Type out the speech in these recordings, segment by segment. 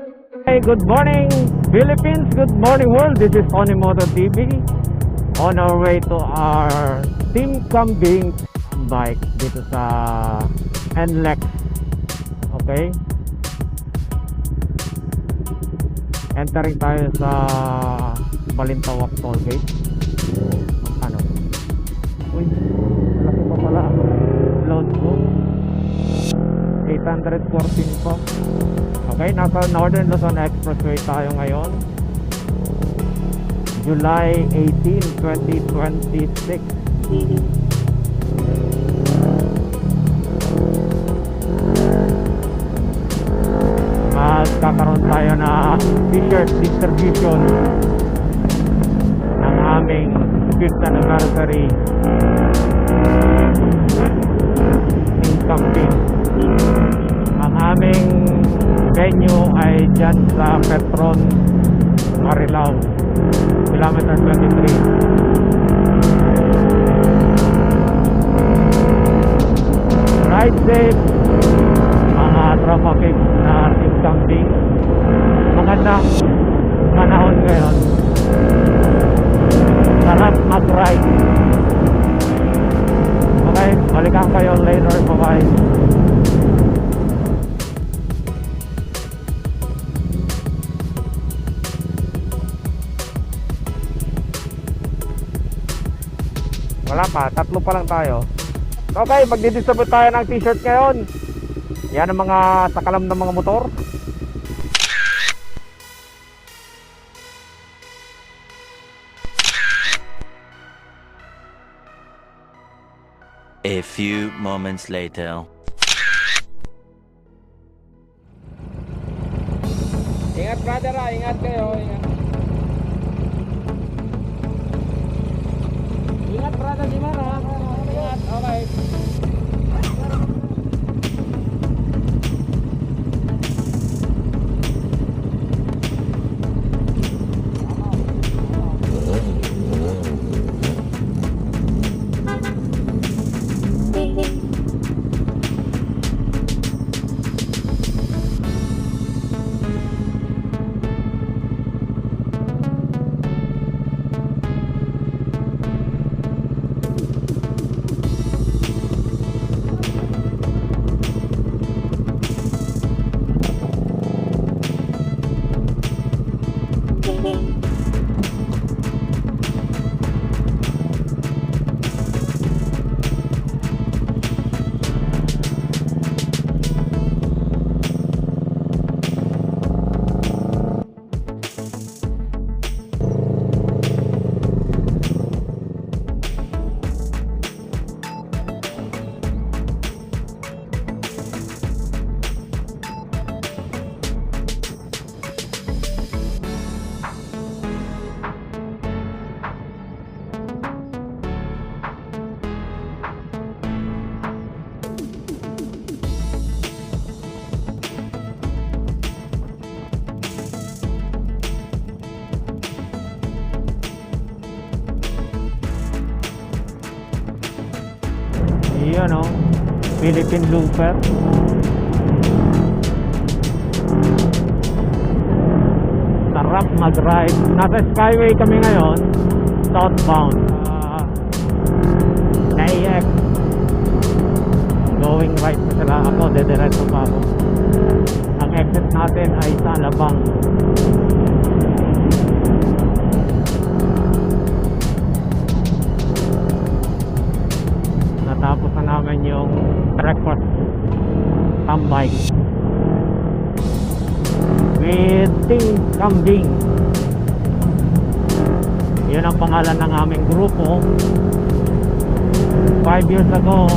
Hey, good morning Philippines, good morning world. This is Tony Moto TV. On our way to our Team Kambing bike dito sa NLEX. Okay. Entering tayo sa Balintawak toll gate. Ano? Uy, malaki pa pala ang load ko. 814 pa. Okay, nasa Northern Luzon Expressway tayo ngayon. July 18, 2026. Magkakaroon tayo na t-shirt distribution ng aming 5th anniversary in Kambing. Ang aming venue ay dyan sa Petron, Marilao, kilometer 23. Ride safe mga tropa pigs na Team Kambing. Magandang panahon ngayon, sarap mag-ride. Okay, balikan kayo later. Bye-bye. Wala pa, tatlo pa lang tayo. Okay, magdidistribute tayo ng t-shirt ngayon. Yan ang mga sakalam ng mga motor. A few moments later. Ingat brother, ingat kayo, ingat. Ingat brother, di mana? Ingat, okay. Yun o, Philippine Looper. Sarap mag-ride. Nasa Skyway kami ngayon, southbound NAX. Going right na sila. Ako, dediretso pa ako. Ang exit natin ay sa Alabang. Natapos na namin yung breakfast tambay with Team Kambing. Yun ang pangalan ng aming grupo. 5 years ago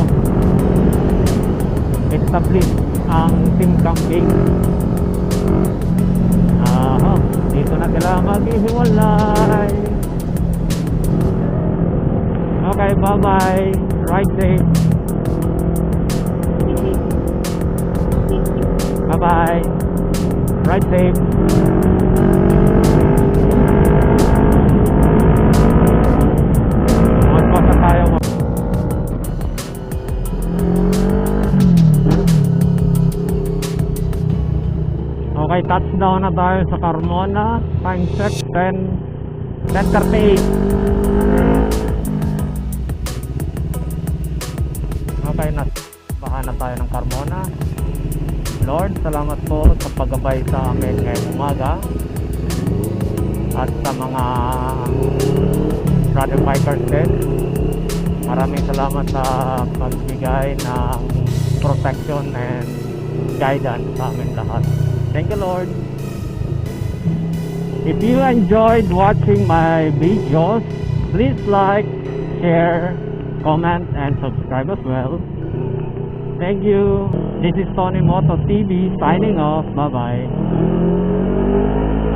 established ang Team Kambing. Dito na sila maghihiwalay. Okay, bye bye. Ride safe. Bye bye. Ride safe. Magpasa tayo. Okay, touchdown na tayo sa Carmona. Time check 10:38. Okay, baka na tayo ng Carmona. Lord, salamat po sa paggabay sa amin ngayong umaga at sa mga brother bikers din. Maraming salamat sa pagbigay ng protection and guidance sa amin lahat. Thank you, Lord. If you enjoyed watching my videos, please like, share, comment, and subscribe as well. Thank you. This is Tony Moto TV signing off. Bye-bye.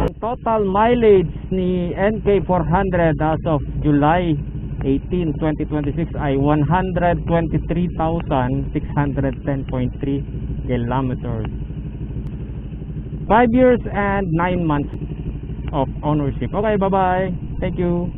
Ang total mileage ni NK400 as of July 18, 2026 ay 123,610.3 kilometers. 5 years and 9 months of ownership. Okay, bye-bye. Thank you.